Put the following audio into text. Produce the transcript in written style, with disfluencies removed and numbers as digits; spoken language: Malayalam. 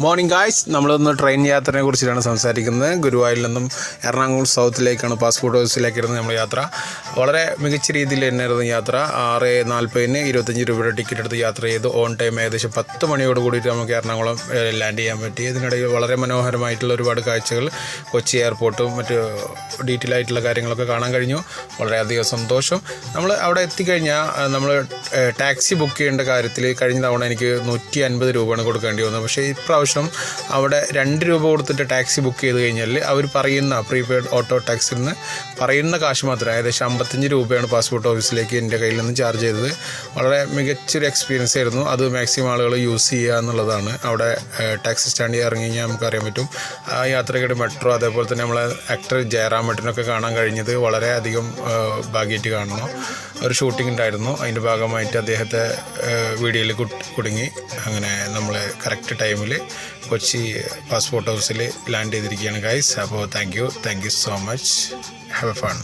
മോർണിംഗ് ഗായ്സ്, നമ്മളൊന്ന് ട്രെയിൻ യാത്രയെ കുറിച്ചിട്ടാണ് സംസാരിക്കുന്നത്. ഗുരുവായൂരിൽ നിന്നും എറണാകുളം സൗത്തിലേക്കാണ് പാസ്പോർട്ട് ഓഫീസിലേക്കായിരുന്നു നമ്മൾ യാത്ര. വളരെ മികച്ച രീതിയിൽ തന്നെയായിരുന്നു യാത്ര. 6:40 25 രൂപയുടെ ടിക്കറ്റ് എടുത്ത് യാത്ര ചെയ്തു. ഓൺ ടൈം ഏകദേശം 10 മണിയോട് കൂടിയിട്ട് നമുക്ക് എറണാകുളം ലാൻഡ് ചെയ്യാൻ പറ്റി. ഇതിനിടയിൽ വളരെ മനോഹരമായിട്ടുള്ള ഒരുപാട് കാഴ്ചകൾ കൊച്ചി എയർപോർട്ടും മറ്റ് ഡീറ്റെയിൽ ആയിട്ടുള്ള കാര്യങ്ങളൊക്കെ കാണാൻ കഴിഞ്ഞു. വളരെയധികം സന്തോഷം. നമ്മൾ അവിടെ എത്തിക്കഴിഞ്ഞാൽ നമ്മൾ ടാക്സി ബുക്ക് ചെയ്യേണ്ട കാര്യത്തിൽ കഴിഞ്ഞ തവണ എനിക്ക് 150 രൂപയാണ് കൊടുക്കേണ്ടി വന്നത്. പക്ഷേ ഇപ്രാവശ്യം അവിടെ 2 രൂപ കൊടുത്തിട്ട് ടാക്സി ബുക്ക് ചെയ്ത് കഴിഞ്ഞാൽ അവർ പറയുന്ന പ്രീപെയ്ഡ് ഓട്ടോ ടാക്സിൽ നിന്ന് പറയുന്ന കാശ് മാത്രം ഏകദേശം 55 രൂപയാണ് പാസ്പോർട്ട് ഓഫീസിലേക്ക് എൻ്റെ കയ്യിൽ നിന്ന് ചാർജ് ചെയ്തത്. വളരെ മികച്ചൊരു എക്സ്പീരിയൻസ് ആയിരുന്നു. അത് മാക്സിമം ആളുകൾ യൂസ് ചെയ്യുക എന്നുള്ളതാണ്. അവിടെ ടാക്സി സ്റ്റാൻഡിൽ ഇറങ്ങി കഴിഞ്ഞാൽ നമുക്കറിയാൻ പറ്റും. ആ യാത്രയ്ക്കിടെ മെട്രോ, അതേപോലെ തന്നെ നമ്മളെ ആക്ടർ ജയറാമേട്ടനൊക്കെ കാണാൻ കഴിഞ്ഞത് വളരെയധികം ഭാഗ്യമായിട്ട് കാണണം. ഒരു ഷൂട്ടിംഗ് ഉണ്ടായിരുന്നു, അതിൻ്റെ ഭാഗമായിട്ട് അദ്ദേഹത്തെ വീഡിയോയിൽ കുടുങ്ങി. അങ്ങനെ നമ്മൾ കറക്റ്റ് ടൈമിൽ കൊച്ചി പാസ്പോർട്ട് ഓഫീസിൽ ലാൻഡ് ചെയ്തിരിക്കുകയാണ് ഗൈസ്. അപ്പോൾ thank you so much. Have A fun.